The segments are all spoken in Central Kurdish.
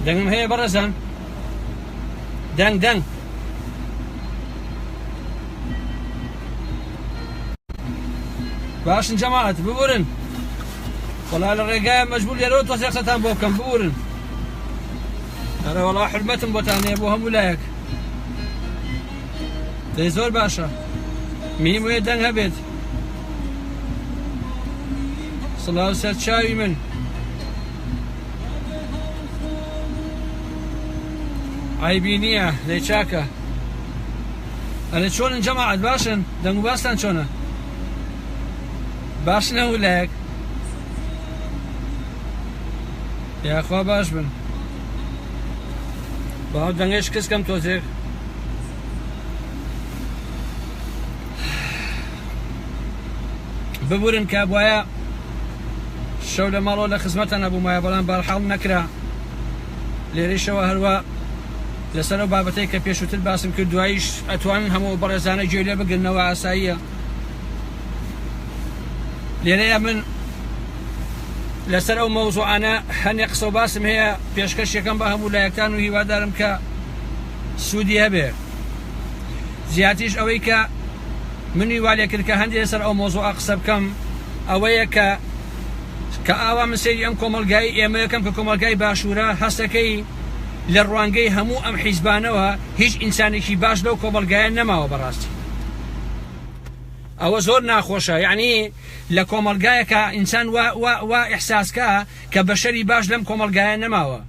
دەنگم هەیە بەڕێزان دەنگ باشن جەماعەت ببورن وەڵا لە ڕێگایە مەجبوور لێرەوە تۆ سێقسەتان بۆ بکەم ببورن ئەرە وەڵا حرمەتم بۆتان هەیە بۆ هەموو لایەک دەی زۆر باشە میم وێ دەنگ هەبێت سڵاو سەر چاوی من عیبی نییە لێ چاکە ئەرە چۆنن جەماعەت باشن دەنگ و باستان چۆنە باشن هەموو لایەک یاخوا باش بن باو دەنگێش کەسکەم تۆزێک ببورن کە بواە شەو لە ماڵەوە لە خزمەتە نەبوومایە بەڵام بەرحاڵ نەکرا لێرەیشەوە هەروە لەسەر ئەو بابەتەی کە پێشووتر باسم کرد دواییش ئەتوانن هەموو بەڕێزانە گوێ لێ بگرنەوە ئاساییە لێرەیە من لەسەر ئەو مەوزوعانە هەنێ قسە و باسم هەیە پێشکەشیەکەم بە هەموو لایەکتان و هیوادارم کە سوودی هەبێ زیاتیش ئەوەی کە منی والێ کرد کە هەندێک لەسەر ئەو مەوزوعە قسە بکەم ئەوەیە کە ئاوا من سەیری ئەم کۆمەلگای ئێمە یەکەم کە کۆمەلگای باشوورە هەستەکەی لە ڕوانگەی هەموو ئەم حیزبانەوە هیچ ئینسانێکی باش لەو کۆمەلگایە نەماوە بەڕاستی ئەوە زۆر ناخۆشە یعنی لە کۆمەلگایەکە ئینسان وا ئیحساسکە کە بەشەری باش لەم کۆمەلگایە نەماوە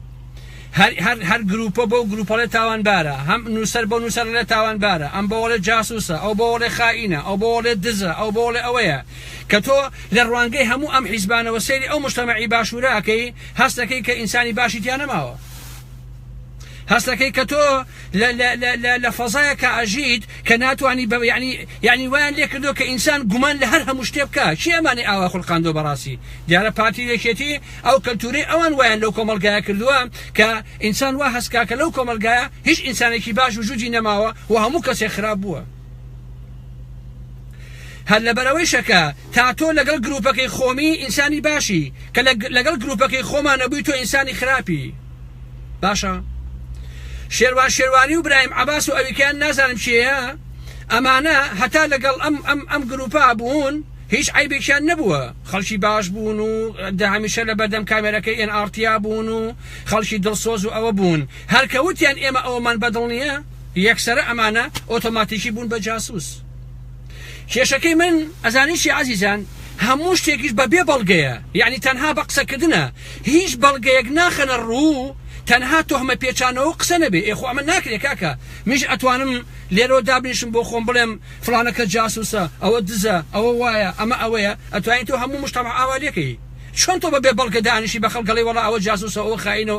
هەر گروپە بۆ گروپەڵێ تاوانبارە هەم نووسەر بۆ نووسەر لە تاوانبارە ئەم بەوەڵێ جاسووسە ئەو بەوەڵێ خائینە ئەو بەوەڵێ دزە ئەو بەوەڵێ ئەوەیە کە تۆ لە ڕوانگەی هەموو ئەم حیزبانەوە سەیری ئەو مجتەمەعی باشوورەکەی هەستەکەی کە ئینسانی باشی تیا نەماوە هەستەکەی کە تۆ لە فەزایەکە ئەژیت کە ناتوانانی یعنی وایان لێ کردو کە ئینسان گومان لە هەر هەموو شتێ بکە چی ئەمانی ئاوا خوڵقاندۆ بەڕاستی دیارە پارتی یەکێتی ئەو کەلتوری ئەوان وایان لەو کۆمەلگایە کردووە کە ئینسان وا هەستکا کە لەو کۆمەلگایە هیچ ئینسانێکی باش وجودی نەماوە و هەموو کەسێک خراپ بووە هەر لەبەرەوەی شەکە تا تۆ لەگەڵ گروپەکەی خۆمی ئینسانی باشی کە لەگەڵ گروپەکەی خۆمانە بووی تۆ ئینسانی خراپی باشە شێروانی و برایم عباس و ئەویکیان نازانم چیەیە ئەمانە هەتا لەگەڵ ئەم گروپا بوون هیچ عیبێکیان نەبووە خەڵکی باش بوون و هەمیشە لە بەردەم کامێرەکەی NRT بوون و خەڵکی دڵسۆز و ئەوە بوون هەرکەوتیان ئێمە ئەوەمان بەدڵ نییە یەکسەرە ئەمانە ئۆتۆماتیکی بوون بە جاسووس کێشەکەی من ئەزانیشی عەزیزان هەموو شتێکیش بەبێ بەڵگەیە یعنی تەنها بە قسەکردنە هیچ بەڵگەیەک ناخەنە ڕوو تەنها تۆهمە پێچانەوە قسە نەبێ ئێخۆ ئەمە ناکرێت کاکە میش ئەتوانم لێرەوە دابنیشم بۆ خۆم بڵێم فڵانەکە جاسووسە ئەوە دزە ئەوە وایە ئەمە ئەوەیە ئەتوانیت تۆ هەموو مجتەمع ئاوا لێکەی چۆن تۆ بەبێ بەڵگە دانیشی بە خەڵک گەڵێ وەڵا ئەوە جاسووسە ئەوە خائینە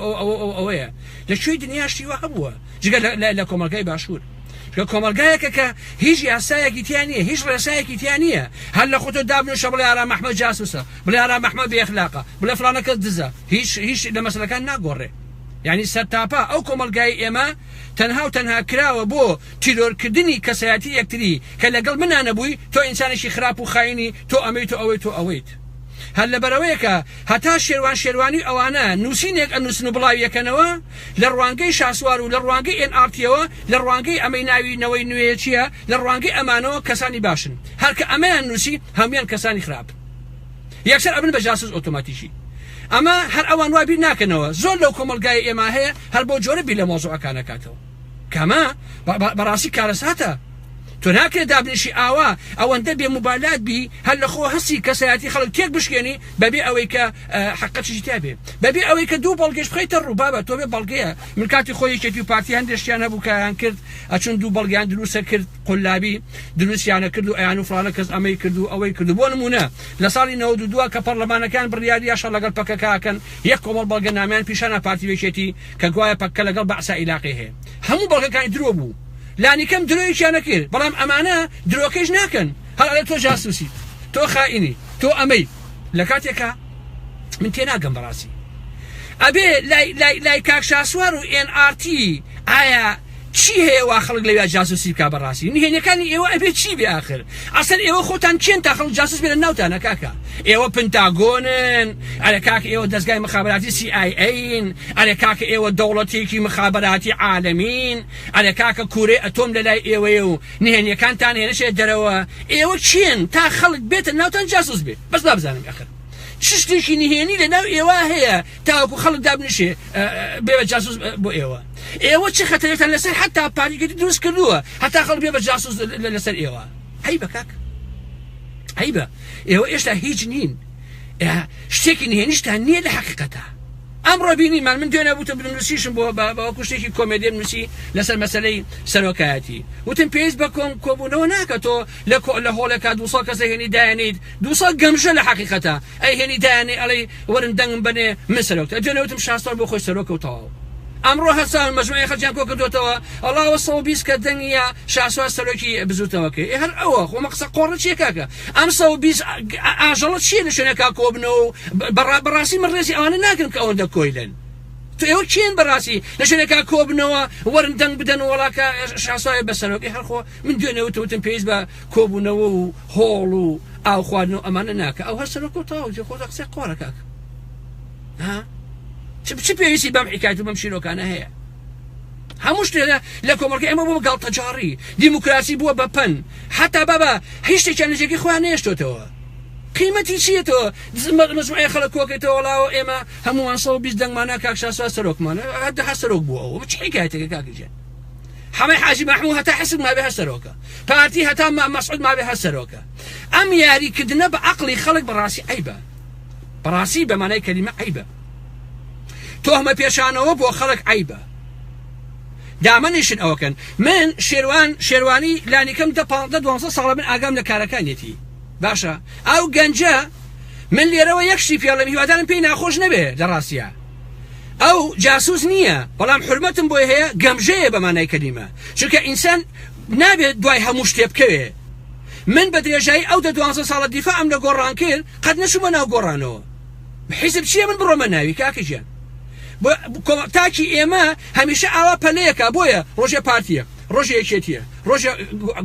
ئەوەیە لەکوێی دنیاشتی وە هەبووە جگە لە کۆمەلگای باشوور کۆمەلگایەکە کە هیچ یاسایەکی تیان نییە هیچ ڕێسایەکی تیان نییە هەر لە خۆتۆ دابنیشە بڵێ ئارام ئەحمەد جاسووسە بڵێ ئارام ئەحمەد بێئەخلاقە بڵێ فڵانەکە دزە هیچ لە مەسەلەکان ناگۆڕێ یعنی سەرتاپا ئەو کۆمەلگای ئێمە تەنها و تەنها کراوە بۆ تیرۆرکردنی کەسایەتی یەکتری کە لەگەڵ منانە بووی تۆ ئینسانێکی خراپ و خاینی تۆ ئەمەی تۆ ئەوەی تۆ ئەوەیت هەر لەبەرەوەیەکە هەتا شێروانی ئەوانە نووسینێک ئەنووسن و بڵاوی یەکەنەوە لە ڕوانگەی شاسوار و لە ڕوانگەی NRTەوە لە ڕوانگەی ئەمەی ناوینەوەی نوێ چییە لە ڕوانگەی ئەمانەوە کەسانی باشن هەرکە ئەمەیان نووسی هەمویان کەسانی خراپ یەکسەر ئەبن بە جاسووس ئۆتۆماتیکی ئەمە هەر ئەوان وای بیر ناکەنەوە زۆر لەو کۆمەلگای ئێمە هەیە هەر بۆ جۆرە بیر لە مۆزوعەکانەکاتەوە کەمە بەڕاستی کارەساتە تۆ ناکرێت دابنیشی ئاوا ئەوەندە بێ موبالات بی هەر لە خۆ هەستی کەسایەتی خەڵک تێک بشکێنی بەبێ ئەوەی کە حەقەتشی تیا بێ بەبێ ئەوەی کە دوو بەڵگەش بخەیتە ڕوو بابە تۆ بێ بەڵگەیە من کاتی خۆی یەکێتی و پارتی هەندێکیان هەبوو کەیان کرد ئەچون دوو بەڵگیان دروستە کرد قولابی دروستیانە کرد و ئەیان و فڵانە کەس ئەمەی کرد و ئەوەی کرد بۆ نمونە لە ساڵی 92 کە پەرلەمانەکان بڕیاری یاشە لەگەڵ پەکەکەکەن یەک کۆمەڵ بەڵگە نامیان پیشانە پارتی یەکێتی کە گوایە پەکە لەگەڵ بەعسا عیلاقی هەیە هەموو بەڵگەکانی درۆ بوو لانیکەم درۆیشیان نەکرد بەڵام ئەمانە درۆکەش ناکەن هەر ئەڵێ تۆ جاسووسی تۆ خائینی تۆ ئەمەی لە کاتێکە من تێناگەم بەڕاستی ئەبێ لای کاک شاسوار و NRT ئایا چی هەیە وا خەڵک لەوێ جاسوسی بکا بەڕاستی نهێنیەکانی ئێوە ئەبێت چی بێ آخر ئەسەر ئێوە خۆتان چێن تا خەڵک جاسوس بێنە ناوتانە کاکە ئێوە پنتاگۆنن ئەرێ کاکە ئێوە دەستگای مخابراتی CIA ئەرێ کاکە ئێوە دەوڵەتێکی مخابراتی عالەمین ئەرێ کاکە کوورەی ئەتۆم لەلای ئێوەیە و نهێنیەکانتان هێنەشێت دەرەوە ئێوە چێن تا خەڵک بێتە ناوتان جاسوس بێت بەس بابزانم آخر شتێکی نهێنی لە ناو ئێوە هەیە تاوەکو خەڵک دابنیشێ بێ بە جاسوس بۆ ئێوە چه خەتەرێتان لەسەر حتا پاریگەری دروست کردووە هەتا خەڵک بێ بە جاسوس لەسەر ئێوە هەیبە کاک هەیبە ئێوە ئێشتا هیچ نین شتێکی نهێنیشتان نییە لە حەقیقەتە ئەمڕۆ بینیمان من دوێنە بووتە بنووسیشم بۆ باوەکو شتێکی کۆمێدی نووسی لەسەر مەسەلەی سەرۆکایەتی وتم پێویست بە کۆبوونەوە ناکە تۆ لە هۆڵێکا 200 کەسە هێنی دایانیت 200 گەمژە لە حەقیقەتە ئەی هێنی دایانێ ئەڵێ وەرن دەنگم بنێ من سەرۆکتە دوێنە وتم شاستۆر بۆ خۆی سەرۆکەوتەوە ئەمڕۆ هەسان مەجموعەی خەڵکیان کۆ کردوتەوە ئەڵاوە 120 کە دەنگیە شاسوار سەرۆکی بزوتەوەکەی هەر ئەوە خۆمە قسە قۆڕە چیە کاکە ئەم 120 ئاژەڵە چیە لە شوێنێکا کۆبنەوە بەڕاستی من ڕێزی ئەوانە ناکەن کە ئەوەندە کۆیلن تو ئێوە چێن بەڕاستی لە شوێنێکا کۆبنەوە وەرن دەنگ بدەن وڵاکە شاسوای بە سەرۆکی هەرخۆ من دوێنەوە وتم پێویست بە کۆبوونەوە و هۆڵ و ئاو خواردنەوە ئەمانە ناکە ئەو هەر سەرۆکەوتەوە جێ خۆتە قسەی قۆڕە کاکە چ پێویستی بەم حکایەت و بەم شیرۆکانە هەیە هەموو شتێ لە کۆمەڵگە ئێمە بۆ گاڵتەجاری دیموکراسی بووە بە پەن حتا بابا هیچ شتێکیان لە جێگەی خۆیان نێشتۆتەوە قیمەتی چیەوە مەجموعەی خەڵک کۆکەیتەوە وڵاوە ئێمە هەمووان 120 دەنگمانە کاک شاسوار سەرۆکمانە هەر سەرۆک بووەوە چ حکایەتێکە کاکەجێن هەمەی حاجی مەحموود هەتا حسب مابێ هەر سەرۆکە پارتی هەتا مەسعود مابێ هەر سەرۆکە ئەم یاریکردنە بە عەقڵی خەڵک بەڕاستی عیبە بەڕاستی بە مانای کەلیمە عیبە تۆهمە پێشانەوە بۆ خەڵک عیبە دامەنیشن ئەوەکەن من شێروانی لانیکەم 12 ساڵە من ئاگام لە کارەکانێتی باشە ئەو گەنجە من لێرەوە یەکشتی پێڵم هیوادارم پێی ناخۆش نەبێ لە ڕاستیە ئەو جاسوس نییە بەڵام حرمەتم بۆی هەیە گەمژەیە بە مانای کەلیمە چونکە ئینسان نابێت دوای هەموو شتێ بکەوێ من بە درێژایی ئەو 12 ساڵە دیفاعم لە گۆڕان کرد قەت نەچوومە ناو گۆڕانەوە حیزب چییە من بڕۆمە ناوی کاکە گیان تاکی ئێمە هەمیشە ئاوا پەلەیەکە بۆیە ڕۆژێ پارتیە ڕۆژە یەکێتیە ڕۆژە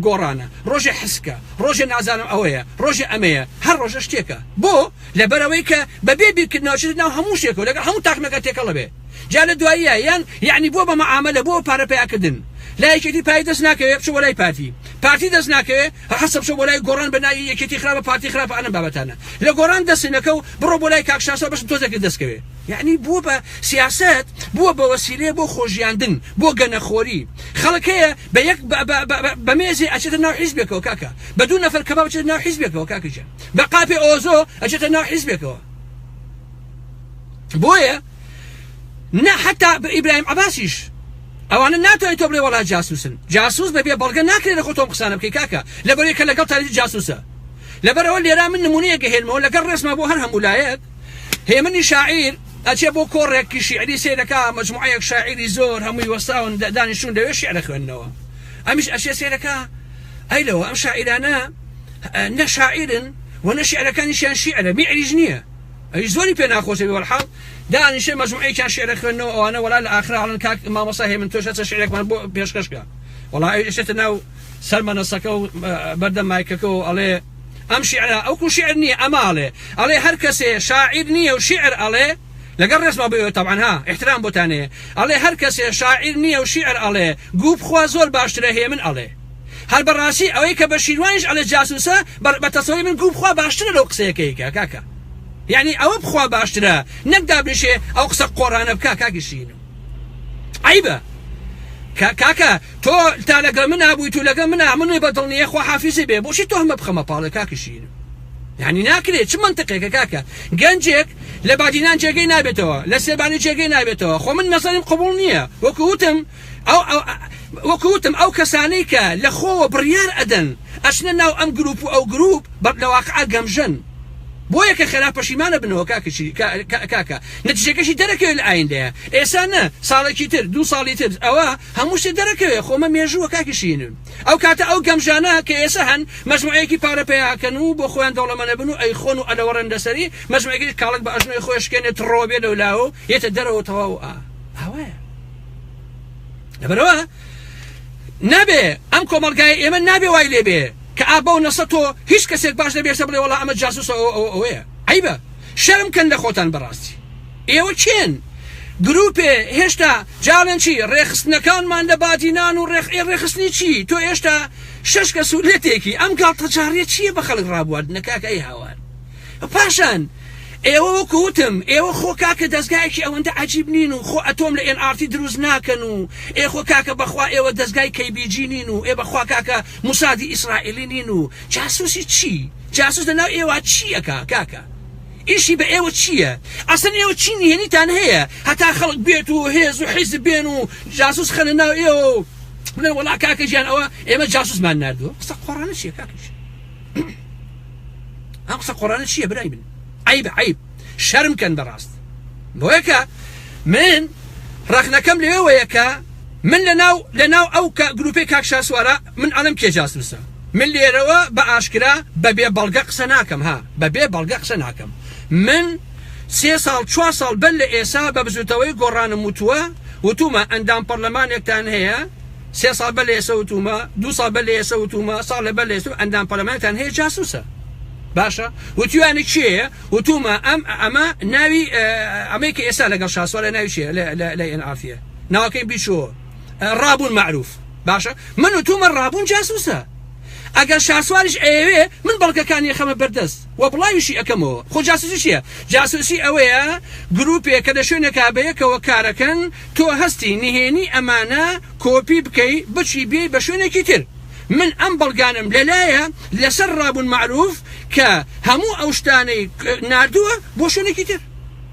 گۆڕانە ڕۆژە حسکە ڕۆژە نازانم ئەوەیە ڕۆژە ئەمەیە هەر ڕۆژە شتێکە بۆ لەبەرەوەی کە بەبێ بیرکردنەوەچێت ناو هەموو شتێکەوە لەگەڵ هەموو تاقمەکە تێکەڵە بێ جا لە دواییە یعنی بۆ بە مەعامەلە بۆ پارەپیاکردن لا یەکێتی پای دەست ناکەوێت بچ بۆ لای پارتی دەست ناکەوێت حەسە بچ بۆ لای گۆڕان بەناوی یەکێتی خراپە پارتی خراپە ئەنم بابەتانە لە گۆڕان دەستنەکە و بڕۆ بۆ لای کاکشاسەوە بەشم تۆزێکی دەستکەوێت یعنی بووە بە سیاست بووە بە وەسیلەیە بۆ خۆشیاندن بۆ گەنەخۆری خەڵکەیە بە یەک بە مێزی ئەچێتە ناو حیزبێکەوە کاکە بە دوو نەفەر کەباب بچێتە ناو حیزبێکەوە کاکەجان بە قاپی ئۆزۆ ئەچێتە ناو حیزبێکەوە بۆیە نه حتا ئیبراهیم عەباسیش ئەوانە ناتوانێت تۆ بڵێ وەڵا جاسوس بەبێ بەڵگە ناکرێت لە خۆتۆم قسانە بکەی کاکە لەبەرەوەی کە لەگەڵ تاریخ جاسوسە لەبەرەوە لێرا من نمونەیەکە هێنمەوە لەگەڵ ڕێسما بۆ هەر هەمولایەک هێمنی شاعیر ئەچێ بۆ کۆڕێکی شیعری سێرەکە مەجموعەیەک شاعری زۆر هەمووی وەستاون دانیشتون دەوێت شیعرە خوێندنەوە ئەمیش ئەچێ سێرەکە ئەیلەوە ئەم شاعیرانە نە شاعرن و نە شیعرەکانیشیان شیعرە میعریج نییە ئەی زۆری پێ ناخۆشە بێوەڵحاڵ دانیشێ مەجموعەیەکیان شیعرە خوێندنەوە ئەوانە وەڵا لە ئاخرا هەڵن کاک مامۆستا هێمن تۆش هەچە شیعرێکمان بۆ پێشکەشکە وەڵا ئێشێتە ناو سەر مەنەسەکە و بەردەم مایکەکە و ئەڵێ ئەم شیعرە ئەوکو شیعر نییە ئەماڵێ ئەڵێ هەر کەسێ شاعیر نییە و شیعر ئەڵێ لەگەڵ ڕێسما بێەوە طبعا ها احترام بۆتانەیە ئەڵێ هەر کەسێ شاعیر نییە و شیعر ئەڵێ گوو بخوا زۆر باشترە هێمن ئەڵێ هەر بەڕاستی ئەوەی کە بە شیروانیش ئەڵێ جاسوسە بە تەسەوری من گوو بخوا باشترە لەو قسەیەکەیکە کاکە یعنی ئەوە بخوا باشترە نەک دابنیشێ ئەو قسە قۆڕانە بکا کاکیشینم عیبە کاکە تۆ تا لەگەڵ من نبوویت و لەگەڵ منی بەدڵنیە خوا حافیزی بێ بۆچی تۆ هەمە بخەمە پاڵێ کاکیشینم یعنی ناکرێت چ منطقێکە کاکە گەنجێک لە بادینان جێگەی نابێتەوە لە سێبانی جێگەی نابێتەوە خۆ من مەسەلەم قبوڵ نییە وەکوتم ئەو کەسانەی کە لە خۆوە بڕیار ئەدەن ئەچنە ناو ئەم گروپ و ئەو گروپ لە واقعا گەمژن بۆیە کە خێرا پەشیمانە بنەوە کاکە نەتیجەکەشی دەرەکەوێت لە ئایندەیە ئێستا نە ساڵێکی تر 2 ساڵی تر ئەوە هەموو شتێک دەرەکەوێت خۆمە مێژووە کاکیشینم ئەو کاتە ئەو گەمژانە کە ئێستا هەن مەجموعەیەکی پارە پێیاکەن و بۆ خۆیان دەوڵەمەنە بن و ئەی خۆن و ئەلەوەڕەن دەسەری مەجموعەیەکی کاڵک بە ئەژنۆی خۆی شکێنێت ڕۆبێ لەولاوە یێتە دەرەوە تەواو ئەوەیە لەبەرەوە نبێ ئەم کۆمەڵگای ئێمە نابێ وای لێبێ کە ئابە و نەسە تۆ هیچ کەسێک باش دەبێتە بڵێ وەڵا ئەمە جاسووس ئەوەیە عیبە شەرم کەن لە خۆتان بەڕاستی ئێوە چێن گروپێ هێشتا جاڵێن چی ڕێخستنەکانمان لە بادینان و ڕێخستنی چی تۆ هێشتا شەش کەس و لێتێکی ئەم گاڵتەجاریە چییە بە خەڵک ڕابواردنەکە ئەی هاوار پاشان ئێوە وەکوتم ئێوە خۆ کاکە دەستگایەکی ئەوەندە عجیب نین و خۆ ئەتۆم لە NRT دروست ناکەن و خۆ کاکە بەخوا ئێوە دەستگای KBG نین و بەخوا کاکە موسادی ئیسرائیلی نین و جاسوسی چی جاسوس لەناو ئێوە چیەکە کاکە ئیشی بە ئێوە چییە ئەسن ئێوە چی نهێنیتان هەیە هەتا خەڵک بێت و هێز و حیزب بێن و جاسوس خەنە ناو ئێوە بڵێن وەڵا کاکە گیان ئەوە ئێمە جاسوسمان ناردووە قسە قۆڕانە چییە کاکەش ئەم قسە قۆڕانە چییە برای من عیب شەرم کەن بەڕاست بۆیەکە من ڕاخنەکەم لەوەیە کە من لەناو ئەو گروپی کاک شاسوارە من ئەڵم کێ جاسوسە من لێرەوە بە ئاشکرا بەبێ بەڵگە قسە ناکەم بەبێ بەڵگە قسە ناکەم من 3 ساڵ 4 ساڵ بەر لە ئێسا بە بزوتەوەی گۆڕانم وتومە ئەندام پەرلەمانێکتان هەیە 3 ساڵ بەر لە ئێسە وتومە 2 ساڵ بەر لە ئێسە وتومە ساڵ لە بەر لە ئێسە ئەندام پەرلەمانێکتان هەیە جاسوسە باشە وتیوانی چیە وتومە ئەمە ناوی ئەمریکا ئێستا لەگەڵ شاسوارە ناوی چیە لە NRT ناوەکەی بیچۆ ڕابوون معروف باشە من وتومە ڕابوون جاسوسە ئەگەر شاسواریش ئەوێ من بەڵگەکانی خەمە بەردەست و بڵاویشی ئەەکەمەوە خۆ جاسوسی چییە جاسوسی ئەوەیە گروپێک کە لە شوێنێکا بەیەکەوە کارەکەن تۆ هەستی نهێنی ئەمانە کۆپی بکەی بچی بێ بە شوێنێکی تر من ئەم بەڵگانم لەلایە لەسەر ڕابوون معروف کە هەموو ئەو شتانەی ناردووە بۆ شوێنێکی تر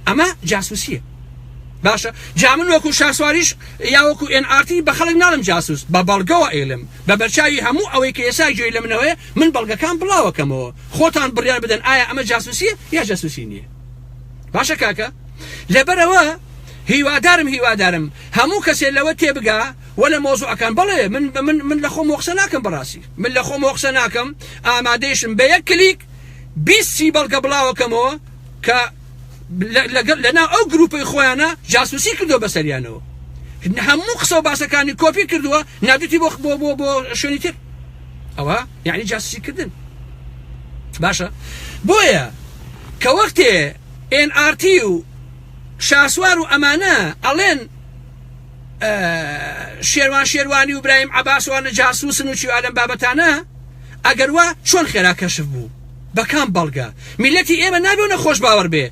ئەمە جاسوسیە باشە جا من وەکو شاسواریش یا وەکو NRT بە خەڵک ناڵم جاسوس بە بەڵگەوە ئێڵم بە بەرچاوی هەموو ئەوەی کە ئێسا گوێی لە منەوەی من بەڵگەکان بڵاوەکەمەوە خۆتان بڕیار بدەن ئایا ئەمە جاسوسیە یا جاسوسی نییە باشە کاکە لەبەرەوە هیوادارم هەموو کەسێ لەوە تێبگا ولا مۆزوعەکان بەڵێ من لە خۆم وەخسە ناکەم بەڕاستی من لە خۆم وەخسە ناکەم ئامادەیشم بە یەک کلیک 20 بەڵگە بڵاوەکەمەوە کە لەناو ئەو گروپی خۆیانە جاسوسی کردو بەسەریانەوە هەموو قسە و باسەکانی کۆپی کردووە نادوتی بۆ شوێنی تر ئەوە یعنی جاسوسی کردن باشە بۆیە کە وەختێ NRT و شاسوار و ئەمانە ئەڵێن شێروانی و برایم عەباسوانە جاسوسن و چیوالەم بابەتانە ئەگەر وا چۆن خێرا کەشف بوو بەکام بەڵگە میلەتی ئێمە نابێ نەخۆش باوەڕ بێ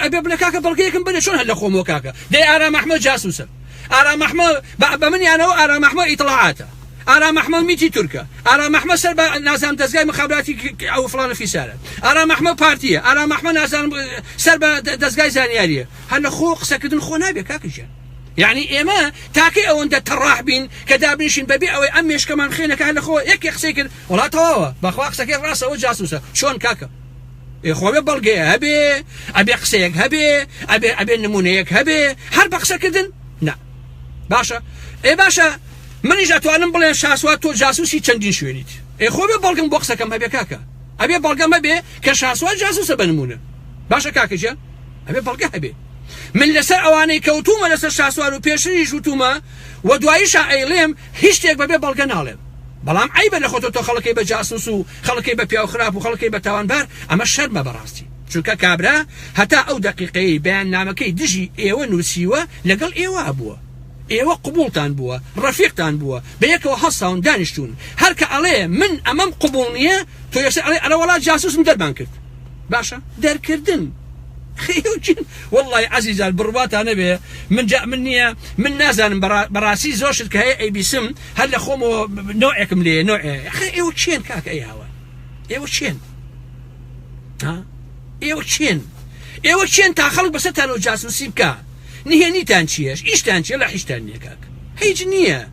ئەبێ بڵێ کاکە بەڵگەیەکم بدە چۆن هەر لە خۆمەوە کاکە دەی ئارام ئەحمەد جاسوسە ئارام ئەحمەد بە منیانەوە ئارام ئەحمەد ئیطلاعاتە ئارام ئەحمەد میتی تورکە ئارام ئەحمەد سەر بە نازانم دەستگای مخابراتی ئەو فڵانە فیسارە ئارام ئەحمەد پارتیە ئارام ئەحمەد نازانم سەر بە دەستگای زانیاریە هەر لە خۆ قسەکردن خۆ نابێ کاکەژیان يعني ئێمە تاکەی ئەوەندە تەڕاح بین کە دابنیشین بەبێ ئەوەی ئەم مێشکەمان خێنەکە هەر لە خۆ یەک قسەی کرد وڵاتەوە بەخوا قسەکەی ڕاستەوە جاسوسە چۆن کاکە خۆبێ بەڵگەیە هەبێ ئەبێ قسەیەک هەبێ ئەبێ نمونەیەک هەبێ هەر بە قسەکردن نا باشە باشە منیش ئەتوانم بڵێن شاسوات تۆ جاسوسی چەندین شوێنیت خۆبێ بەڵگەم بۆ قسەکەم هەبێ کاکە ئەبێ بەڵگەم هەبێ کە شاسوات جاسوسە بە نمونە باشە کاکەجە ئەبێ بەڵگە هەبێ من لەسەر ئەوانەی کەوتومە لەسەر شاسوار و پێشنیش وتومە و دواییشە ئەیڵێم هیچ شتێک بەبێ بەڵگە ناڵێم بەڵام عیبە لە خۆتۆ خەڵکی بە جاسوس و خەڵکی بە پیاو خراپ و خەڵکی بە تاوانبار ئەمە شەرمە بەڕاستی چونکە کابرا هەتا ئەو دقیقەی بەیان نامەکەی دژی ئێوە نووسیوە لەگەڵ ئێوە بووە ئێوە قبولتان بووە ڕەفیقتان بووە بە یەکەوە هەستاون دانیشتون هەر کە ئەڵێ من ئەمەم قبول نییە تۆ یەسێ ئەڵێ ئەرە وەڵات جاسوسم دەربان کرد باشە دەرکردن خيوجين والله عزيز البروات أنا به من نية من نازن براسي زوجت كهي أي بسم هلا خومو نوعكم ليه نوع أخي إيوتشين كاك أي هوا إيوتشين ها إيوتشين تاخلق بس تانو جاسوسي بكا نهني تانشيش إيش تانشي لا حيش تانية كاك هيج نية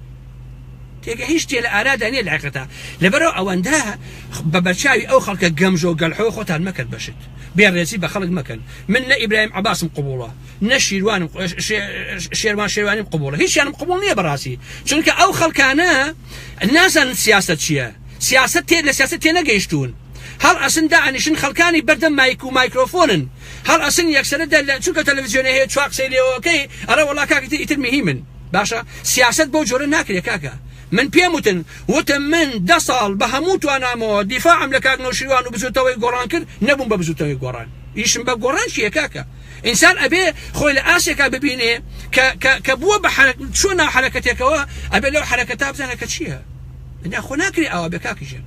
تيجي هيش تيل أراد أني العقدة لبرو أوندها ببرشاوي أو خلق جمجو قلحو خوتها المكان بشت بيرسي بخلق مكان من إبراهيم عباس مقبوله نشيروان شيرواني مقبوله هيش يعني مقبولني براسي شنو أو خلق أنا الناس السياسة شيء سياسة تيل سياسة تينا جيشتون هل أصلا دعني شن خلقاني بردم مايكروفون هل أصلا يكسر ده شو كتلفزيون هي شواق سيلي أوكي أنا والله كاك يترمي من باشا سياسة بوجور ناكل يا كاكا من پێم وتم من 10 ساڵ بە هەموو توانامەوە دیفاعم لە کاک نەوشیروان و بزوتەوەی گۆڕان کرد نەبووم بە بزوتەوەی گۆڕان ئیشم بە گۆڕان چییە کاکە ئینسان ئەبێ خۆی لە ئاسێکا ببینێ کە بووە بە چۆن ناو حرەکەتێکەوە ئەبێ لەو حرەکەتا بزانە کە چییە خۆ ناکری ئەوە بێ کاکیژێن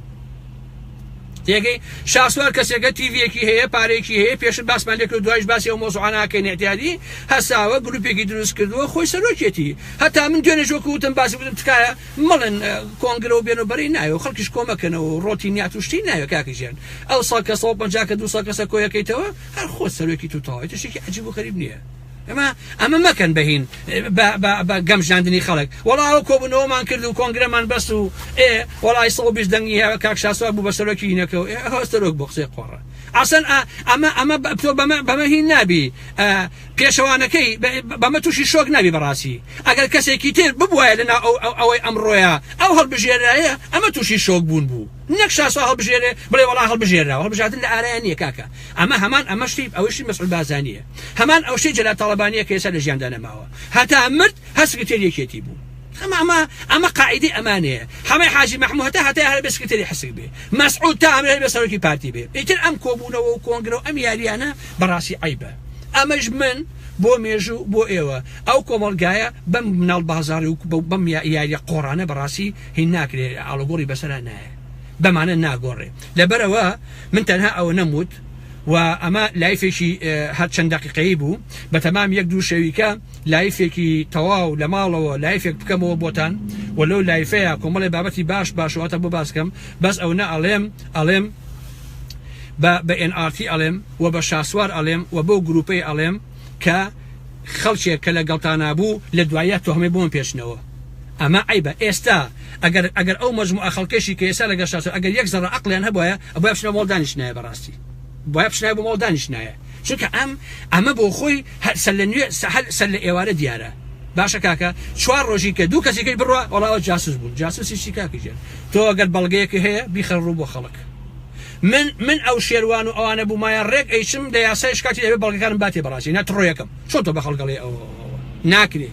تێگەی شاسوار کەسێکە تیڤیەکی هەیە پارێکی هەیە پێش باسمان لێک و دوایش باسی ئەو مۆزوعاناکەین احتیادی هەساوە گروپێکی دروست کردووە خۆی سەرۆکێتی هەتا من دوێنێ ژۆکە وتم باسی بودم تکایە مەڵن کۆنگرە و بێنەوەبەری نایە خەڵکیش کۆمەکەنەوە ڕۆتی نیاتوشتی نایە کاکیژێن ئەو ساڵ کە 150 کە 200 کەسە کۆیەکەیتەوە هەر خۆ سەرۆکی توتەوە تشتێکی عەجیب و غەریب نییە ئەمە مەکەن بەهین بە گەمژاندنی خەڵک وەڵاوە کۆبوونەوەمان کرد و کۆنگرەمان بەست و وەڵای 120 دەنگی هەیە کاک شاسوار بوو بە سەرۆکی هینەکەەوە سەرۆک بۆ قسەی قۆڕە ئاسن ئەمە تۆ بەمە هین نابی پێشەوانەکەی بەمە تووشی شۆک نابی بەڕاستی ئەگەر کەسێکی تر ببوایە لەنا ئەوەی ئەمڕۆیە ئەو هەڵبژێرایە ئەمە تووشی شۆک بوون بوو نەک شاسوار هەڵبژێرێ بڵێ وەڵا هەڵبژێرا هەڵبژاردن لە ئارایە نییە کاکە ئەمە هەمان ئەمە شتی ئەوەشی مەسعود بازانیە هەمان ئەو شتەی جەلال تەڵەبانیە کە ئێستا لە ژیاندا نەماوە هەتا مرد هەسکرتێریەکێتی بوو ئەمە قاعدەی ئەمانەیە هەمەی حاجی مەحموود هەتا هەر بە سکرتێری حەسک بێ مەسعود تا ئەمرێ بە سەرۆکی پارتی بێ ئیتر ئەم کۆبوونەوە و کۆنگرە و ئەم یاریانە بەڕاستی عیبە ئەمەش من بۆ مێژوو بۆ ئێوە ئەو کۆمەڵگایە بەم مناڵ بازاڕی و بەم یاریە قۆڕانە بەڕاستی هین ناکرێ ئاڵوگۆڕی بەسەرا نایە بەمانە ناگۆڕێ لەبەرەوە من تەنها ئەوە نەموت و ئەمە لایفێکی هەر چەند دقیقەیە بوو بە تەمام 1-2 شەویکە لایفێکی تەواو لە ماڵەوە لایفێک بکەمەوە بۆتان و لەو لایفەیە کۆمەڵی بابەتی باشواتە بۆ باسکەم بەس ئەو نە ئەڵێم بە NRT ئەڵێم و بە شاسوار ئەڵێم و بۆ گروپەی ئەڵێم کە خەڵکێک کە لە گەڵتانە بوو لە دوایە تۆهمەی بۆم پێشنەوە ئەمە عیبە ئێستا ئەگەر ئەو مەجموعە خەڵکێشی کە ئێستا لەگەڵ شاسوار ئەگەر یەک زەڕە عەقلیان هەبوایە ئەبوایە بچنە ماڵ دانیشتنایە بەڕاستی باید بچنای بۆ ماڵ دانیشتنایە چونکە ئەمە بۆ خۆی سەر لە ئێوارە دیارە باشە کاکە 4 ڕۆژی کە 2 کەسێکی بڕوە وەڵاوە جاسوس بوون جاسوسی چی کاکیژێن تۆ ئەگەر بەڵگەیەکی هەیە بیخەڕوو بۆ خەڵک من ئەو شێروان و ئەوانە بوومایان ڕێک ئەیچم لە یاسای شکاتی لەوێ بەڵگەکانم باتێ بەڕاستی نەتڕۆیەکەم چۆن تۆ بە خەڵگەڵێ ئەوە ناکرێ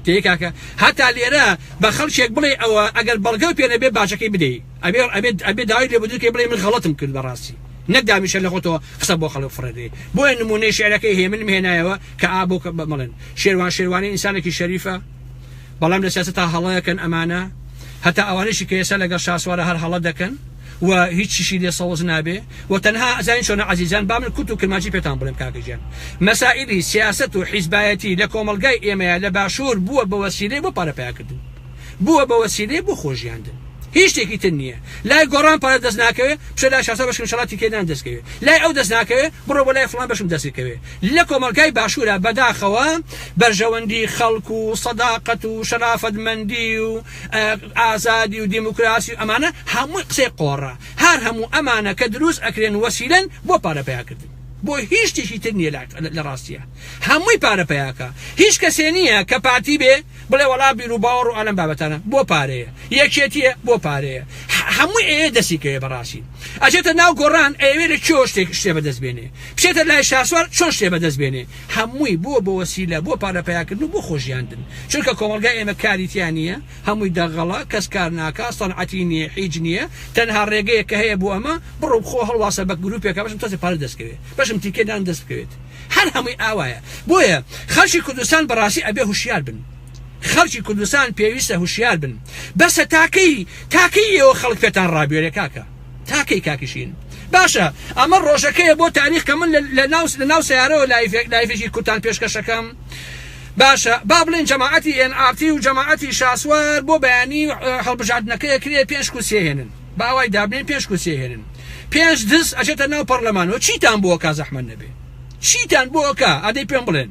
تێ کاکە هەتا لێرە بە خەڵکێک بڵێ ئەوە ئەگەر بەڵگە و پێنەبێ باشەکەی بدەی ئەبێ داوای لێ بدوکەی بڵێ من غەڵەتم کرد بەڕاستی نەک دامیشە لە خۆتەوە قسە بۆ خەڵک فڕێدێ بۆیە نمونەی شێعرەکەی هەیە من هێنایەوە کە ئابۆ بڵێن شێروانی ئینسانێکی شەریفە بەڵام لە سیاسەتا هەڵەیەکەن ئەمانە هەتا ئەوانەشی کە ئێستا لەگەڵ شاسوارە هەر هەڵە دەکەن و هیچ چیشی لێ سەوز نابێ و تەنها ئەزانین چۆنە عەزیزان با من کوت و کرمانجی پێتان بڵێم کاکەجیان مەسائلی سیاسەت و حیزبایەتی لە کۆمەڵگای ئێمەیە لە باشوور بووە بە وەسیلەی بۆ پارەپیاکردن بووە بە وەسیلەی بۆ خۆشیاندن هیچ شتێکی تر نییە لای گۆڕان پارە دەست ناکەوێت پشە لای شاسە بەشکن شەڵاتی کێدان دەستکەوێت لای ئەو دەست ناکەوێت بڕۆ بۆ لای فڵان بەشم دەستکەوێت لە کۆمەڵگای باشوورە بەداخەوە بەرژەوەندی خەڵک و سەداقەت و شەرافەتمەندی و ئازادی و دیموکراسی ئەمانە هەمووی قسەی قۆڕە هەر هەموو ئەمانە کە دروست ئەکرێن وەسیلەن بۆ پارەپیاکردن بۆ هیچ شتێکی تر نییە لە ڕاستیە هەمووی پارەپیاکە هیچ کەسێ نییە کە پارتی بێ بڵێ وەڵا بیر و باوەڕ و ئەلەم بابەتانە بۆ پارەیە یەکێتیە بۆ پارەیە هەمووی ئێ دەسیکەوێ بەڕاستی ئەچێتە ناو گۆڕان ئەوێ لە چۆ شتێ بەدەستبێنێ بچێتە لای شاسوار چۆن شتێ بەدەستبێنێ هەمووی بۆ وەسیلە بۆ پارەپیاکردن و بۆ خۆشیاندن چونکە کۆمەڵگای ئێمە کاریتیان نییە هەمووی دەغەڵە کەس کار ناکا سەنعەتی نییە هیچ نییە تەنها ڕێگەیە کە هەیە بۆ ئەمە بڕۆ خۆ هەڵواسە بە گروپێکە بەشم تەسێ پارە دەستکەوێت بەشم تیکێدان دەست بکەوێت هەر هەمووی ئاوایە بۆیە خەڵکی کوردستان بەڕاستی ئەبێ هوشیار بن خەڵکی کوردستان پێویستە هوشیار بن بەسە تاکەیەوە خەڵک پێتان ڕابێرێ کاکە تاکەی کاکیشین باشە ئەمە ڕۆژەکەیە بۆ تاریخ کە من لە ناو سیارەوە لایفێکی کوتان پێشکەشەکەم باشە با بڵێن جەماعەتی NRT و جەماعەتی شاسوار بۆ بەیانی هەڵبژاردنەکەی کرێ 5 کوسێ هێنن باوای دابنێن 5 کوسێ هێنن 5 دز ئەچێتە ناو پەرلەمانەوە چیتان بۆکە زەحمەت نەبێ چیتان بۆکە ئەدەی پێم بڵێن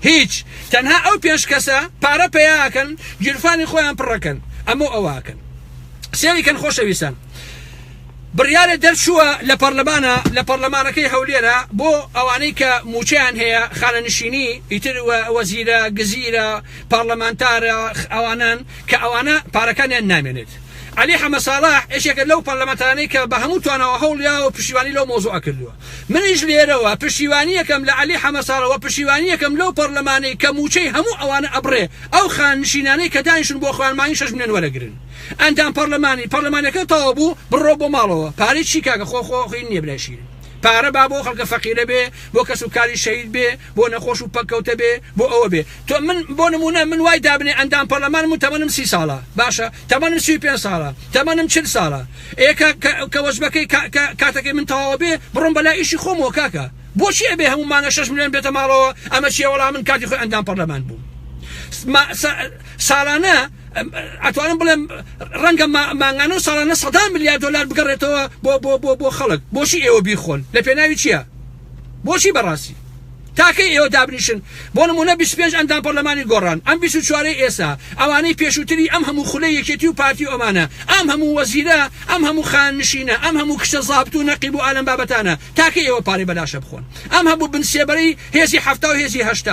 هیچ تەنها ئەو 5 کەسە پارە پێیاکەن گیرفانی خۆیان پڕەکەن ئەمە ئەواکەن سێریکەن خۆشەویستان بڕیارە دەرچووە لە پەرلەمانەکەی هەولێرە بۆ ئەوانەی کە موچیان هەیە خانەنشینی ئیتر وەزیرە گزیرە پارلەمانتارە ئەوانان کە ئەوانە پارەکانیان نامێنێت علي حمد صالح ايش يقول لو برلمانتاني كبهموت وانا هوليا وبشيواني لو موضوع كله من اجل روا بشيوانيه كم لعلي حمد صالح وبشيوانيه كم لو برلماني كموشي همو اوانا ابري او خان شيناني كدايشن بو اخوان ما ينشج من ولا قرن عندهم برلماني كطابو بالروبو مالو باريس شيكاغو خو خيني بلاشي پارە با بۆ خەڵکە فەقیرە بێ بۆ کەس و کاری شەهید بێ بۆ نەخۆش و پەککەوتە بێ بۆ ئەوە بێ تۆ من بۆ نمونە من وای دابنێ ئەندام پەرلەمانم تەمەنم 30 ساڵە باشە تەمەنم 35 ساڵە تەمەنم 40 ساڵە کە وەزبەکەی کاتەکەی من تەواوە بێ بڕۆم بەلای ئیشی خۆمەوە کاکە بۆچی ئەبێ هەموو مانگە 6 ملیۆن بێتە ماڵەوە ئەمە چیە وەڵام من کاتی خۆی ئەندام پەرلەمان بوو ساڵانە ئەتوانم بڵێم ڕەنگە مانگانە و ساڵانە 100 ملیار دلار بگەڕێتەوە بۆ خەڵک بۆچی ئێوە بیخۆن لە پێناوی چییە بۆچی بەڕاستی تاکەی ئێوە دابنیشن بۆ نمونە 25 ئەندام پەرلەمانی گۆڕان ئەم 24 ئێستا ئەوانەی پێشووتری ئەم هەموو خولەی یەکێتی و پارتی ئەمانە ئەم هەموو وەزیرە ئەم هەموو خاننشینە ئەم هەموو کشتە زابط و نەقیب و ئالەم بابەتانە تاکەی ئێوە پارەی بەلاشە بخۆن ئەم هەموو بنسێبەرەی هێزی 7 و هێزی 8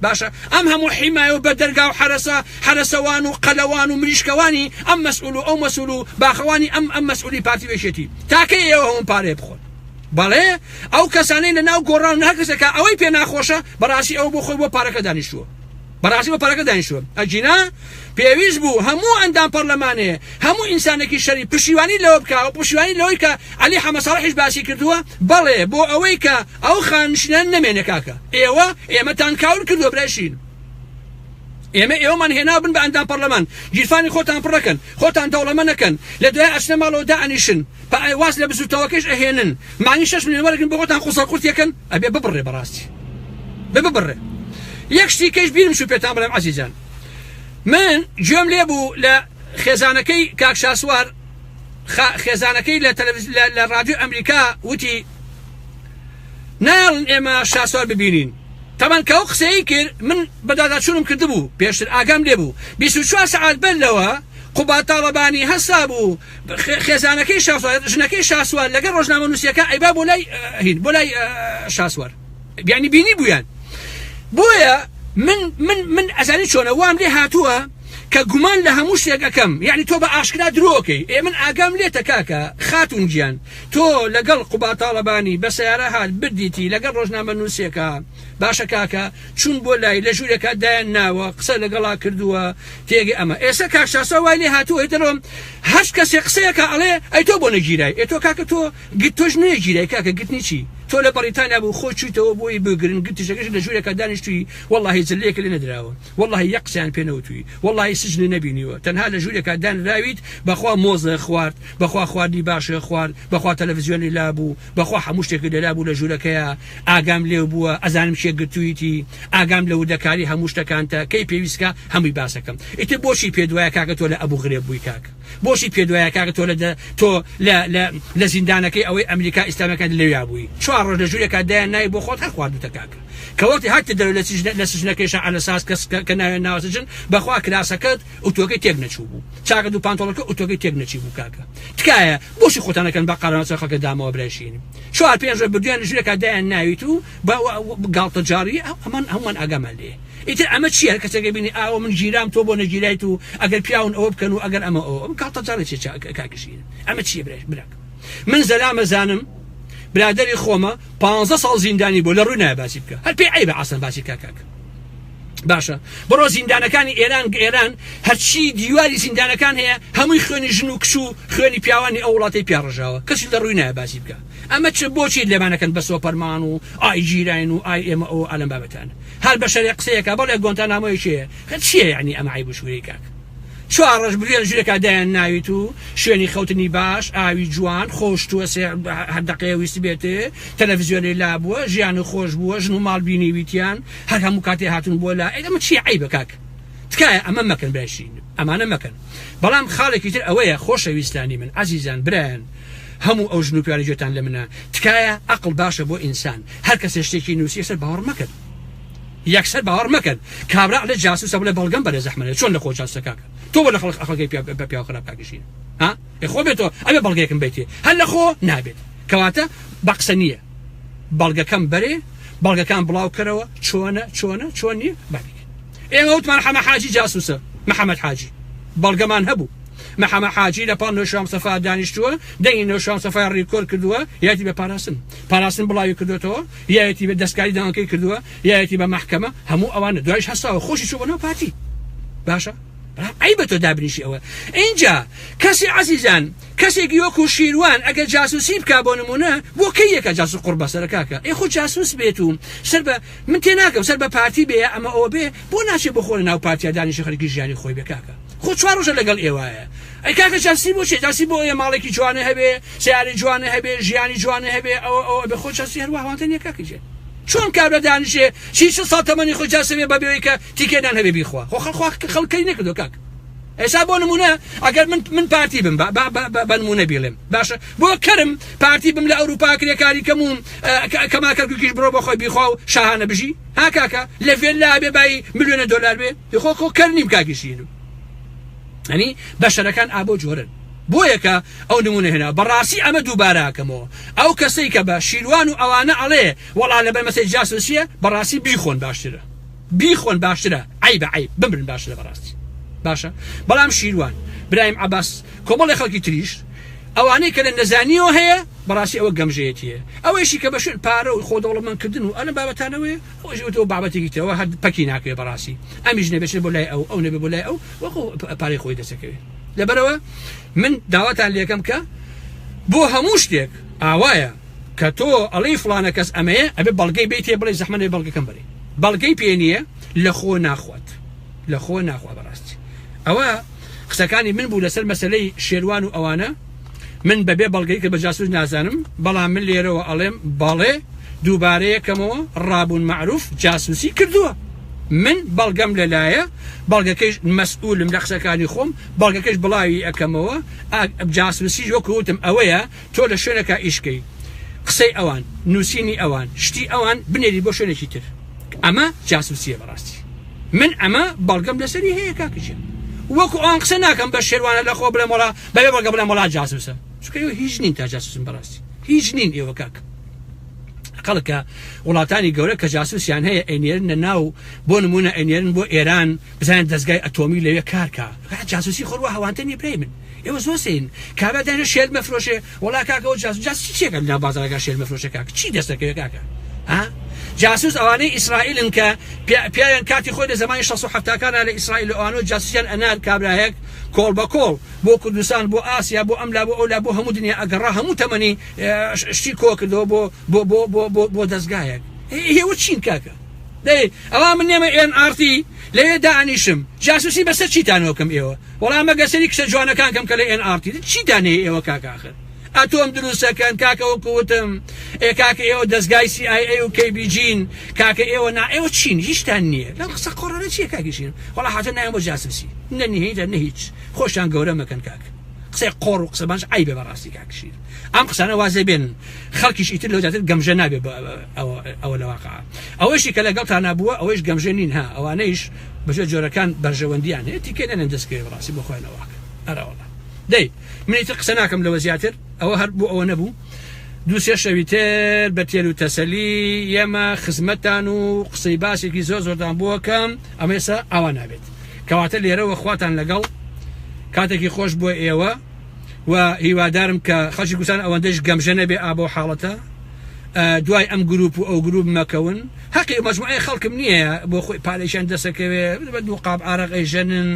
باشە ئەم هەموو حیمایە و بەدەرگا و حرەسەوان و قەلەوان و مریشکەوانی ئەم مەسئول و ئەو مەسئول و باخەوانی ئەم مەسئولی پارتی وێشێتی تاکەی ئێوە هەموو پارەی بخۆن بەڵێ ئەو کەسانەی لە ناو گۆڕان هەرکەسێکە ئەوەی پێ ناخۆشە بەڕاستی ئەو بۆ خۆی بۆ پارەکە دانیشتووە بەڕاستی بۆ پارەکە دانیشتووە ئەجینا پێویست بوو هەموو ئەندام پەرلەمانێ هەموو ئینسانێکی شەری پشتیوانی لەوە بکە و پشتیوانی لەوەی کە علی حەمەد ساڵحیش باسی کردووە بەڵێ بۆ ئەوەی کە ئەو خانشینان نەمێنێ کاکە ئێمەتان کاول کردووە برایشین ئێوەمان هێنا بن بە ئەندام پەرلەمان گیرفانی خۆتان پڕەکەن خۆتان دەوڵەمە نەکەن لە دوای ئەچنە ماڵەوە دائەنیشن واز لە بزوتەوەکەش ئەهێنن مانگی 6 ملیۆن وەرەگرن بۆ خۆتان قوسە قورتێکن ئەبێ ببڕێ بەڕاستی ببڕێ یەک شتی کەش بیرم شو پێتان بڵێم عەزیزان من گوێم لێ بوو لە خێزانەکەی کاک شاسوار خێزانەکەی لە رادیۆ ئەمریکا وتی ناڵن ئێمە شاسوار ببینین تەمان کە ئەو قسەی کرد من بەداداچوونم کردبوو پێشتر ئاگام لێ بوو 24 سەعات بەرلەوە قوبات تاڵەبانی هەستا بوو خێزانەکەی شاسوار ژنەکەی شاسوار لەگەڵ ڕۆژنامە نووسیەکە ئەیبا بۆ لای شاسوار بیانی بینی بوویان بۆیە من ئەزانی چۆنە وام لێ هاتووە کە گومان لە هەموو شتێک ئەەکەم یعنی تۆ بە ئاشکرا درۆکەی من ئاگام لێتە کاکە خاتون گیان تۆ لەگەڵ قوبات تاڵەبانی بە سیارە هات بردیتی لەگەڵ ڕۆژنامە نووسیەکە باشە کاکە چون بۆ لای لە ژوورێکە دایان ناوە قسە لەگەڵا کردووە تێگە ئەمە ئێستا کاکشاسە وای لێ هاتووە دەڕۆم هەشت کەسێ قسەیەکە ئەڵێ ئەی تۆ بۆ نەگیرای تۆ کاکە تۆ تۆش نەگیرای کاکە گرتنی چی تۆ لە بەریتانیا بوو خۆ چوویتەوە بۆی بگرن گرتیشەکەش لە ژوورێکە دانیشتووی وەڵڵاهی جلەیەکە لێ نەدراوە وەڵڵاهی یەک قسەیان پێ نەوتووی وەڵڵاهی سجن نەبینیوە تەنها لە ژوورێکە دانراویت بەخوا مۆزە خوارد بەخوا خواردی باشە خوارد بەخوا تەلەڤیزیۆنی لابوو بەخوا هەموو شتێکی لەلابوو لە ژوورەکەیە ئاگام لێو بووە ئەزانم شێ گرتوویتی ئاگام لە ودەکاری هەموو شتەکانتە کەی پێویستکە هەمووی باسەکەم ئیتر بۆشی پێدوایە کاکە تۆ لە ئەبوو غرێب بووی کاکە بۆشی پێدوایە کاکە تۆ لە زیندانەکەی ئەوەی ئەمریکا ئیسلامەکان لەویا بووی 4 ڕۆژ لە ژوورێکە دایان نای بۆ خۆت هەر خواردوتە کاکە کەوەتی هەرتە دەرەوە لە سژنەکەیشە ئالەساس کە ناوێن ناوەسەجن بەخوا کراسەکەت ئۆتۆکەی تێک نەچوو بوو چاکە دوو پانتۆڵەکە ئۆتۆکەی تێک نەچی بوو کاکە تکایە بۆشی خۆتانەکەن بە قەرەنەوە خەڵکە دامەوە برایشین 4-5 بردویان لە ژوورێکە دایان ناویت و گاڵتە جاری ئەمان هەمووان ئاگامان لێ ئیتر ئەمە چیە کەسێکە بینی ئاوە من گیرام تۆ بۆ نەگیرایت و ئەگەر پیاون ئەوە بکەن و ئەگەر ئەمە ئەوە گاڵتە جاری چێ کاکشین ئەمە چیە براک من زەلامە زانم برادری خۆمە 15 ساڵ زیندانی بۆ لە ڕووی نایە باسی بکە هەر پێی عیبە ئاسان باسی کاکاکە باشە بڕۆ زیندانەکانی ئێران هەرچی دیواری زیندانەکان هەیە هەمووی خوێنی ژن و کش و خوێنی پیاوانی ئەو وڵاتی پیاڕژاوە کەسی لە ڕووی نایە باسی بکە ئەمە چ بۆچی لێمانەکەن بە سۆپەرمان و ئای ژیراین و ئای ئێمە ئەو ئالەم بابەتان هەر بە شەرێ قسەیەکە بەڵێ گۆنتانامۆی چیە چییە یعنی ئەمە عیب و شوورەی کاکە 4 ڕۆژ بریێ لە ژوورێکە دایان ناویت و شوێنی خەوتنی باش ئاوی جوان خۆشتووە هەر دەقەیە ویستی بێتێ تەلەڤیزیۆنی لابووە ژیانی خۆش بووە ژن و ماڵ بینی ویتیان هەر هەموو کاتێ هاتون بۆ لا ئەمە چیە عیبە کاکە تکایە ئەمە مەکەن برایشین ئەمانە مەکەن بەڵام خاڵێکی تر ئەوەیە خۆشەویستانی من عەزیزان برایان هەموو ئەو ژن و پیاوانی گوێتان لە منە تکایە عەقڵ باشە بۆ ئینسان هەر کەسێ شتێکی نووسی سەر باوەڕ مەکەن یەکسەر باوەڕ مەکەن کابرا لە جاسوسە بڵێ بەڵگەم بەرە زەحمەتە چۆن لە خۆ جاسوسە کاکە تۆ بە لە خەڵک ئەخڵگەی بە پیاو خراپ کاکەشین ها خۆ بێتەوە ئەبێ بەڵگەیەکم بیتێ هەر لە خۆ نابێت کەواتە بە قسە نییە بەڵگەکەم بەرێ بەڵگەکان بڵاو کەرەوە چۆن نییە بابی ئێمە وتمان حەمە حاجی جاسوسە محەممەد حاجی بەڵگەمان هەبوو محەممە حاجی لە پاڵ نوێشام سەفا دانیشتووە دەی نوێشام سەفای ڕیکۆر کردووە یاتی بە پاراستن بڵاوی کردوێتەوە یاەتی بە دەستکاری داوانکەی کردووە یاەتی بە محکەمە هەموو ئەوانە دوایش هەستاوە خۆشی چوو بەنەوە پارتی باشە ئەی بە تۆ دابنیشی ئەوە اینجا کەسی عەزیزان کەسێکی وەکو شیروان ئەگە جاسوسی بکا بۆ نمونە بۆ کەی یەکە جاسوس قوربە سەر کاکە ئەی خۆ جاسوس بێت و سەر بە من تێناکەم سەر بە پارتی بێ ئەمە ئەوە بێ بۆ ناچێت بۆ خۆی ناو پارتیا دانیشی خەڵکی ژیانی خۆی بێ کاکە خۆ 4 ڕۆژە لەگەڵ ئێوایە ئەی کاکە جاسی بۆ چێ جاسی بۆ ئێ ماڵێکی جوانە هەبێ سیاری جوانە هەبێ ژیانی جوانە هەبێ ئەوە بە خۆ جاسی هەروە هەوانتەن یەکاکەجێ چۆن کابرا دانیشێ 600 ساڵ تەمەنی خۆ جاسەوێ بەبێەوەی کە تیکێدان هەبێ بیخوا خۆ خەڵکەی نەکردو کاک ئێستا بۆ نمونە ئەگەر من پارتی بم بە نمونە بیڵێم باشە بۆ کەرم پارتی بم لە ئەوروپا کرێکاری کەموم کەما کەرکیش بڕۆ بە خۆی بیخوا و شاهانە بژی ها کاکە لە فێلا بێ بای ملیۆنە دۆلار بێ خۆ کەر نیم کاکیشین ئەنی بەشەرەکان ئابۆ جۆرن بۆ یەکە ئەو نمونە هێنا بەڕاستی ئەمە دووباراکەمەوە ئەو کەسەی کە بە شیروان و ئەوانە ئەڵێ وەڵا لەبەر مەسەی جاسوسیە بەڕاستی بیخۆن باشترە عیب عیب بمرن باشترە بەڕاستی باشە بەڵام شیروان برایم عەباس کۆمەڵی خەڵکی تریش ئەوانەی کە لە نەزانیەوە هەیە بەڕاستی ئەوە گەمژەیەتیە ئەوەیشی کە بەشێت پارە و خۆدەوڵەمەندکردن و ئەلە بابەتانەوەی ئەوەژێتەوە بابەتێکی تەوە هەر پەکی ناکەوێت بەڕاستی ئەمیش نەبێت بۆ لای ئەو نەبێ بۆ لای ئەو وەخۆ پارەی خۆی دەسەکەوێت لەبەرەوە من داواتان لێکەم کە بۆ هەموو شتێک ئاوایە کە تۆ ئەڵەی فڵانە کەس ئەمەیە ئەبێ بەڵگەی بێتێ بڵێ زەحمەنێ بەڵگەکەم بەرێ بەڵگەی پێ نییە لە خۆ ناخوات بەڕاستی ئەوە قسەکانی من بوو لەسەر مەسەلەی شێروان و ئەوانە من بەبێ بەڵگەی کە بە جاسوس نازانم بەڵام من لێرەوە ئەڵێم بەڵێ دووبارەیەکەمەوە ڕابوون معروف جاسوسی کردووە من بەڵگەم لەلایە بەڵگەکەیش مەسئولم لە قسەکانی خۆم بەڵگەکەش بڵاوی ئەەکەمەوە جاسوسی وەکوتم ئەوەیە تۆ لە شوێنەکە ئیشکەی قسەی ئەوان نووسینی ئەوان شتی ئەوان بنێری بۆ شوێنێکی تر ئەمە جاسوسیە بەڕاستی من ئەمە بەڵگەم لەسەری هەیە کاکەچێ وەکو ئەوان قسە ناکەم بە شێروانە لە خۆ بڵێم وەڵا بەبێ بەڵگە بڵێم وەڵا جاسوسە چونکە ئێوە هیچ نین تا جاسوسن بەڕاستی هیچ نین ئێوە کاکە خەڵکە وڵاتانی گەورە کە جاسوسیان هەیە ئەینێرن ناو بۆ نمونە ئەینێرن بۆ ئێران بزانن دەستگای ئەتۆمی لەوێ کارکە جاسوسی خۆڕوە هەوانتەنی برای من ئێوە زۆر سین کابرا دانێ شێر مەفرۆشێ وەڵا کاکەەوە جاسوسی چێکە لە بازارەکە شێر مەفرۆشە کاکە چی دەستەکەوێت کاکە ها جاسوس ئەوانەی ئیسرائیلن کە پیاویان کاتی خۆی لە زمانی 1970کانە لە ئیسرائیل ئەوانە جاسوسیان ئەنار کابراهەیەک کۆڵ بە کۆڵ بۆ کوردستان بۆ ئاسیا بۆ ئەملا بۆ ئەولا بۆ هەموو دنیا ئەگەڕا هەموو تەمەنی شتی کۆ کردەوە بۆ دەستگایەک هێوە چین کاکە دەی ئەوە من نێمە NRT لەوێ دانیشم جاسوسی بەسەر چیتانەوەکەم ئێوە وەڵام مەگەسەری کشە جوانەکان کەم کە لە NRT چیتانەیە ئێوە کاکاخر ئەتۆم دروستەکەن کاکەوە کووتم کاکە ئێوە دەستگای CIA و KBGین کاکە ئێوە نا ئێوە چین هیچتان نییە لەم قسە قۆڕانە چیە کاکیشین وەڵا حاتە نایەن بۆ جاسوسی نەنیهیدە نە هیچ خۆشتان گەورە مەکەن کاک قسەی قۆڕ و قسە بانش عیبێ بەڕاستی کاکشیر ئەم قسانە وازێ بێن خەڵکیش ئیتر لەو جاتر گەمژە نابێ ئەوە لە واقعە ئەوەشی کە لەگەڵتان نابووە ئەوەش گەمژە نین ها ئەوانەیش بەجێ جۆرەکان بەرژەوەندیان هەیە تیکێ نەنێن دەستکەوێ بەڕاستی بۆ خۆیان واکە ئەراوەڵا دەی منیتر قسە ناکەم لەوە زیاتر ئەوە هەر بوو ئەوە نەبوو دوو سێ شەوی تر بە تێر و تەسەلی ئێمە خزمەتتان و قسەی باسێکی زۆردان بووەکەم ئەمە ئێستا ئاوا نابێت کەواتە لێرەوە خواتان لەگەڵ کاتێکی خۆش بۆ ئێوە و هیوادارم کە خەڵکی کوردستان ئەوەندەش گەمژە نەبێ ئابۆ حاڵەتە دوای ئەم گروپ و ئەو گروپ مەکەون حەقی مەجموعەی خەڵکم نییە بۆ خۆی پارەیشان دەسەکەوێت بە دوو قاب عارەقی ژەنن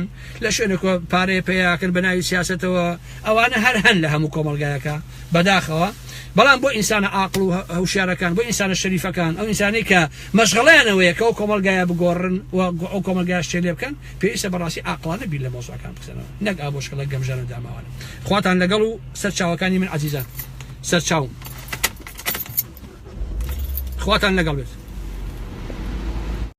لە شوێنێکۆ پارەی پێیاکرد بە ناوی سیاسەتەوە ئەوانە هەر هەن لە هەموو کۆمەڵگایەکە بەداخەوە بەڵام بۆ ئینسانە عاقڵ و هەوشیارەکان بۆ ئینسانە شەریفەکان ئەو ئینسانەی کە مەشغەڵیانەوەیە کە ئەو کۆمەڵگایە بگۆڕن و ئەو کۆمەلگای شتێ لێ بکەن پێویستە بەڕاستی عاقڵانە بیر لە مۆزوعەکان بکەنەوە نەک ئابۆشکەڵە گەمژانە داماوانە خواتان لەگەڵ و سەرچاوەکانی من عەزیزان سەرچاوم خواتان لەگەڵ بێت